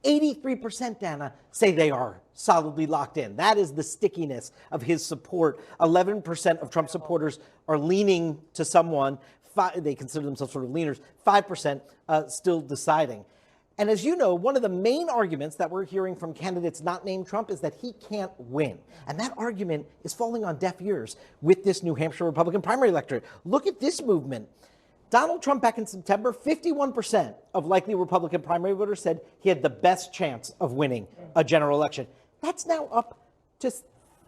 83%, Dana, say they are solidly locked in. That is the stickiness of his support. 11% of Trump supporters are leaning to someone. They consider themselves sort of leaners. 5% still deciding. And as you know, one of the main arguments that we're hearing from candidates not named Trump is that he can't win. And that argument is falling on deaf ears with this New Hampshire Republican primary electorate. Look at this movement. Donald Trump back in September, 51% of likely Republican primary voters said he had the best chance of winning a general election. That's now up to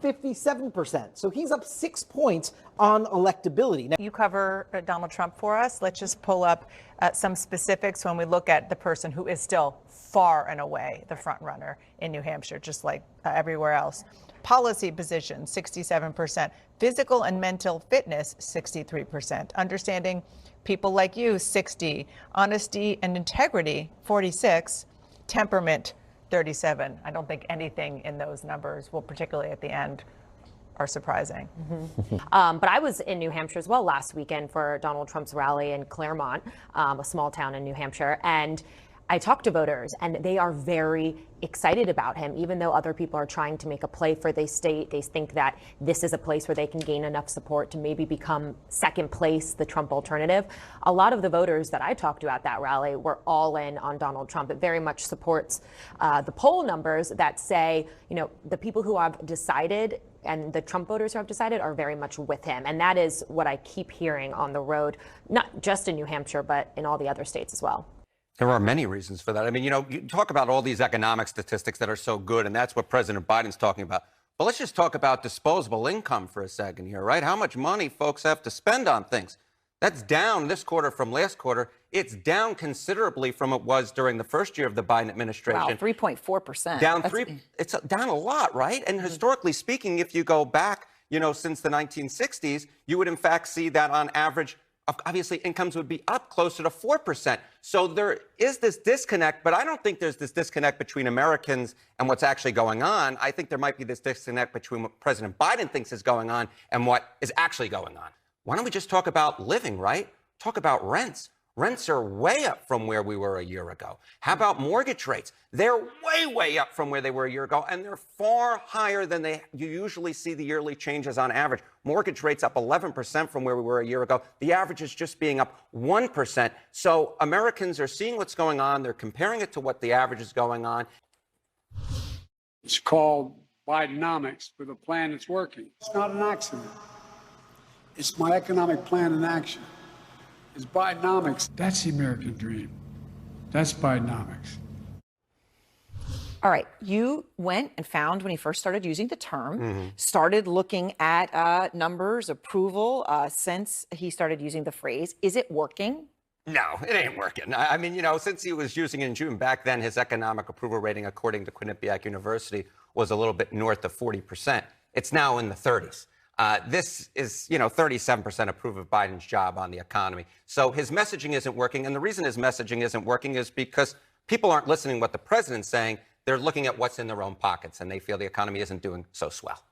57%. So he's up 6 points on electability. Now, you cover Donald Trump for us. Let's just pull up some specifics when we look at the person who is still far and away the front runner in New Hampshire, just like everywhere else. Policy position, 67%. Physical and mental fitness, 63%. Understanding people like you, 60. Honesty and integrity, 46. Temperament, 37. I don't think anything in those numbers will, particularly at the end, are surprising. But I was in New Hampshire as well last weekend for Donald Trump's rally in Claremont, a small town in New Hampshire. And I talked to voters, and they are very excited about him, even though other people are trying to make a play for the state. They think that this is a place where they can gain enough support to maybe become second place, the Trump alternative. A lot of the voters that I talked to at that rally were all in on Donald Trump. It very much supports the poll numbers that say, you know, the people who have decided and the Trump voters who have decided are very much with him. And that is what I keep hearing on the road, not just in New Hampshire, but in all the other states as well. There are many reasons for that. I mean, you know, you talk about all these economic statistics that are so good, and that's what President Biden's talking about. But let's just talk about disposable income for a second here, right? How much money folks have to spend on things. That's down this quarter from last quarter. It's down considerably from it was during the first year of the Biden administration. Wow, 3.4%. Down it's down a lot, right? And historically speaking, if you go back, you know, since the 1960s, you would in fact see that on average, obviously incomes would be up closer to 4%. So there is this disconnect, but I don't think there's this disconnect between Americans and what's actually going on. I think there might be this disconnect between what President Biden thinks is going on and what is actually going on. Why don't we just talk about living, right? Talk about rents. Rents are way up from where we were a year ago. How about mortgage rates? They're way, way up from where they were a year ago, and they're far higher than you usually see the yearly changes on average. Mortgage rates up 11% from where we were a year ago. The average is just being up 1%. So Americans are seeing what's going on. They're comparing it to what the average is going on. It's called Bidenomics with a plan that's working. It's not an accident. It's my economic plan in action. It's Bidenomics. That's the American dream. That's Bidenomics. All right. You went and found, when he first started using the term, started looking at numbers, approval, since he started using the phrase. Is it working? No, it ain't working. I mean, you know, since he was using it in June, back then his economic approval rating, according to Quinnipiac University, was a little bit north of 40%. It's now in the 30s. This is, you know, 37% approve of Biden's job on the economy. So his messaging isn't working. And the reason his messaging isn't working is because people aren't listening to what the president's saying. They're looking at what's in their own pockets, and they feel the economy isn't doing so swell.